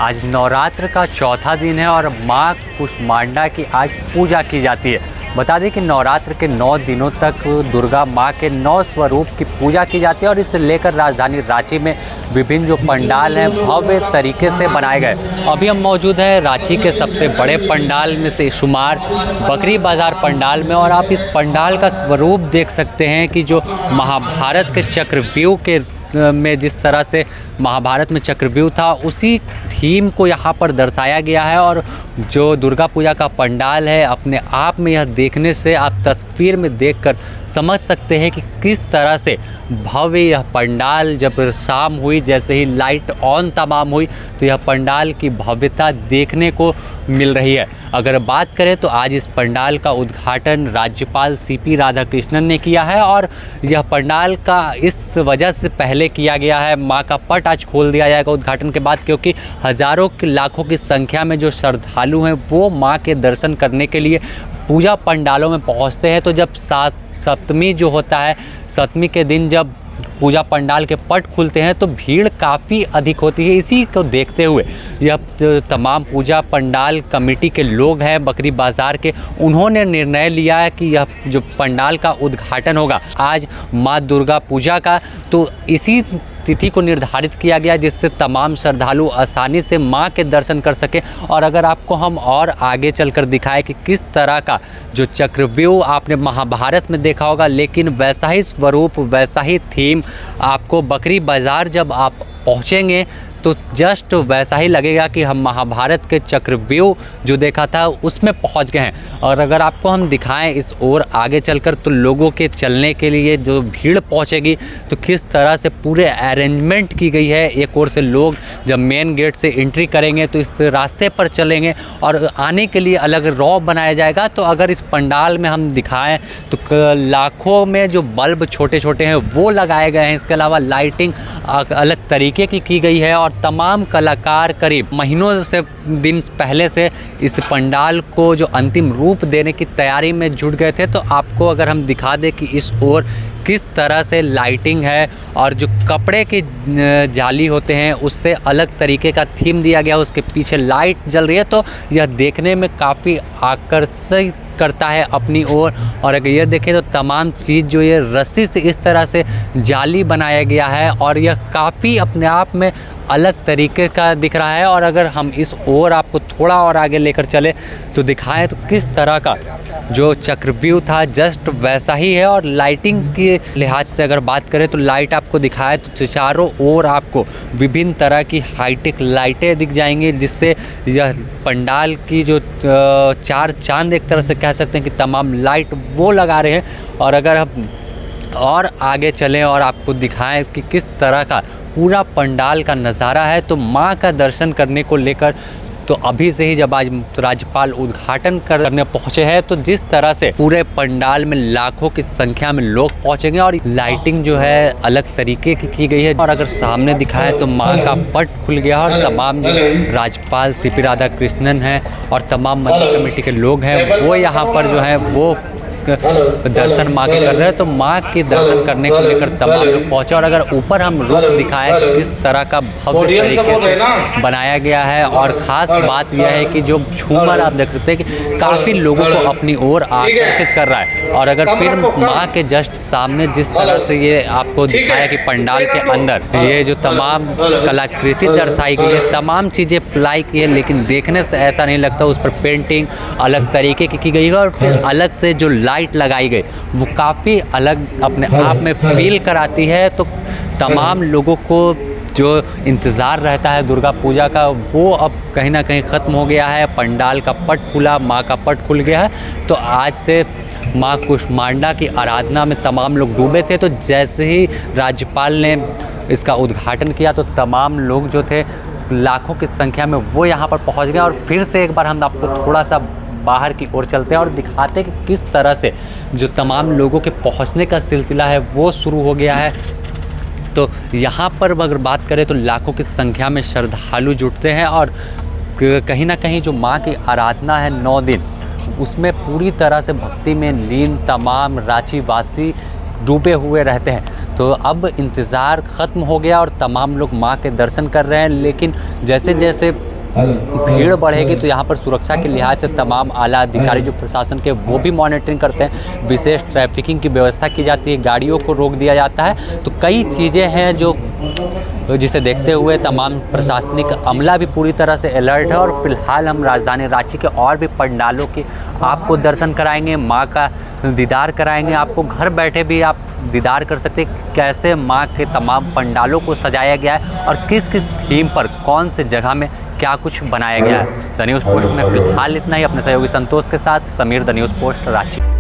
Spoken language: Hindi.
आज नवरात्र का चौथा दिन है और माँ कुष्मांडा की आज पूजा की जाती है। बता दें कि नवरात्र के 9 दिनों तक दुर्गा माँ के 9 स्वरूप की पूजा की जाती है और इसे लेकर राजधानी रांची में विभिन्न जो पंडाल हैं भव्य तरीके से बनाए गए। अभी हम मौजूद हैं रांची के सबसे बड़े पंडाल में से शुमार बकरी बाज़ार पंडाल में और आप इस पंडाल का स्वरूप देख सकते हैं कि जो महाभारत के चक्रव्यूह के में जिस तरह से महाभारत में चक्रव्यूह था उसी थीम को यहाँ पर दर्शाया गया है। और जो दुर्गा पूजा का पंडाल है अपने आप में यह देखने से आप तस्वीर में देखकर समझ सकते हैं कि किस तरह से भव्य यह पंडाल जब शाम हुई, जैसे ही लाइट ऑन तमाम हुई तो यह पंडाल की भव्यता देखने को मिल रही है। अगर बात करें तो आज इस पंडाल का उद्घाटन राज्यपाल CP राधाकृष्णन ने किया है और यह पंडाल का इस वजह से पहले किया गया है, माँ का पट आज खोल दिया जाएगा उद्घाटन के बाद, क्योंकि हज़ारों लाखों की संख्या में जो श्रद्धालु हैं वो माँ के दर्शन करने के लिए पूजा पंडालों में पहुँचते हैं। तो जब सप्तमी जो होता है, सप्तमी के दिन जब पूजा पंडाल के पट खुलते हैं तो भीड़ काफ़ी अधिक होती है। इसी को देखते हुए यह तमाम पूजा पंडाल कमेटी के लोग हैं बकरी बाज़ार के, उन्होंने निर्णय लिया है कि यह जो पंडाल का उद्घाटन होगा आज माँ दुर्गा पूजा का, तो इसी तिथि को निर्धारित किया गया जिससे तमाम श्रद्धालु आसानी से माँ के दर्शन कर सके। और अगर आपको हम और आगे चलकर दिखाएं कि किस तरह का जो चक्रव्यूह आपने महाभारत में देखा होगा, लेकिन वैसा ही स्वरूप वैसा ही थीम आपको बकरी बाज़ार जब आप पहुँचेंगे तो जस्ट वैसा ही लगेगा कि हम महाभारत के चक्रव्यूह जो देखा था उसमें पहुंच गए हैं। और अगर आपको हम दिखाएं इस ओर आगे चलकर तो लोगों के चलने के लिए जो भीड़ पहुंचेगी तो किस तरह से पूरे अरेंजमेंट की गई है। एक ओर से लोग जब मेन गेट से एंट्री करेंगे तो इस रास्ते पर चलेंगे और आने के लिए अलग रॉ बनाया जाएगा। तो अगर इस पंडाल में हम दिखाएँ तो लाखों में जो बल्ब छोटे छोटे हैं वो लगाए गए हैं। इसके अलावा लाइटिंग अलग तरीके की गई है और तमाम कलाकार करीब महीनों से दिन पहले से इस पंडाल को जो अंतिम रूप देने की तैयारी में जुट गए थे। तो आपको अगर हम दिखा दें कि इस ओर किस तरह से लाइटिंग है और जो कपड़े की जाली होते हैं उससे अलग तरीके का थीम दिया गया, उसके पीछे लाइट जल रही है, तो यह देखने में काफ़ी आकर्षित करता है अपनी ओर। और अगर ये देखें तो तमाम चीज़ जो ये रस्सी से इस तरह से जाली बनाया गया है और यह काफ़ी अपने आप में अलग तरीके का दिख रहा है। और अगर हम इस ओर आपको थोड़ा और आगे लेकर चले तो दिखाएं तो किस तरह का जो चक्रव्यूह था जस्ट वैसा ही है। और लाइटिंग के लिहाज से अगर बात करें तो लाइट आपको दिखाए तो चारों ओर आपको विभिन्न तरह की हाईटेक लाइटें दिख जाएंगी, जिससे यह पंडाल की जो 4 चांद एक तरह से कह सकते हैं कि तमाम लाइट वो लगा रहे हैं। और अगर हम और आगे चलें और आपको दिखाएं कि किस तरह का पूरा पंडाल का नज़ारा है तो माँ का दर्शन करने को लेकर तो अभी से ही जब आज राज्यपाल उद्घाटन करने पहुंचे हैं तो जिस तरह से पूरे पंडाल में लाखों की संख्या में लोग पहुंचेंगे और लाइटिंग जो है अलग तरीके की गई है। और अगर सामने दिखाएं तो माँ का पट खुल गया और तमाम जो राज्यपाल CP राधाकृष्णन हैं और तमाम मंदिर कमेटी के लोग हैं वो यहाँ पर जो है वो दर्शन माँ के कर रहे हैं। तो माँ के दर्शन करने को लेकर तमाम लोग पहुँचे। और अगर ऊपर हम रुख दिखाएं तो किस तरह का भव्य तरीके से बनाया गया है। और ख़ास बात यह है कि जो झूमर आप देख सकते हैं कि काफ़ी लोगों को अपनी ओर आकर्षित कर रहा है। और अगर फिर माँ के जस्ट सामने जिस तरह से ये आपको दिखाया कि पंडाल के अंदर ये जो तमाम कलाकृति दर्शाई गई है, तमाम चीज़ें अप्लाई की है, लेकिन देखने से ऐसा नहीं लगता, उस पर पेंटिंग अलग तरीके की गई है और फिर अलग से जो लाइट लगाई गई वो काफ़ी अलग अपने आप में फील कराती है। तो तमाम लोगों को जो इंतज़ार रहता है दुर्गा पूजा का वो अब कहीं ना कहीं ख़त्म हो गया है। पंडाल का पट खुला, माँ का पट खुल गया है। तो आज से माँ कुष्मांडा की आराधना में तमाम लोग डूबे थे। तो जैसे ही राज्यपाल ने इसका उद्घाटन किया तो तमाम लोग जो थे लाखों की संख्या में वो यहाँ पर पहुँच गए। और फिर से एक बार हम आपको थोड़ा सा बाहर की ओर चलते हैं और दिखाते हैं कि किस तरह से जो तमाम लोगों के पहुंचने का सिलसिला है वो शुरू हो गया है। तो यहाँ पर अगर बात करें तो लाखों की संख्या में श्रद्धालु जुटते हैं और कहीं ना कहीं जो माँ की आराधना है 9 दिन उसमें पूरी तरह से भक्ति में लीन तमाम रांची वासी डूबे हुए रहते हैं। तो अब इंतज़ार ख़त्म हो गया और तमाम लोग माँ के दर्शन कर रहे हैं। लेकिन जैसे जैसे भीड़ बढ़ेगी तो यहाँ पर सुरक्षा के लिहाज से तमाम आला अधिकारी जो प्रशासन के वो भी मॉनिटरिंग करते हैं। विशेष ट्रैफिकिंग की व्यवस्था की जाती है, गाड़ियों को रोक दिया जाता है। तो कई चीज़ें हैं जो जिसे देखते हुए तमाम प्रशासनिक अमला भी पूरी तरह से अलर्ट है। और फिलहाल हम राजधानी रांची के और भी पंडालों की आपको दर्शन कराएंगे, माँ का दीदार कराएंगे। आपको घर बैठे भी आप दीदार कर सकते हैं कैसे माँ के तमाम पंडालों को सजाया गया है और किस किस थीम पर कौन से जगह में क्या कुछ बनाया गया है। द न्यूज़ पोस्ट में फिलहाल इतना ही। अपने सहयोगी संतोष के साथ Sameer, the news post, Ranchi.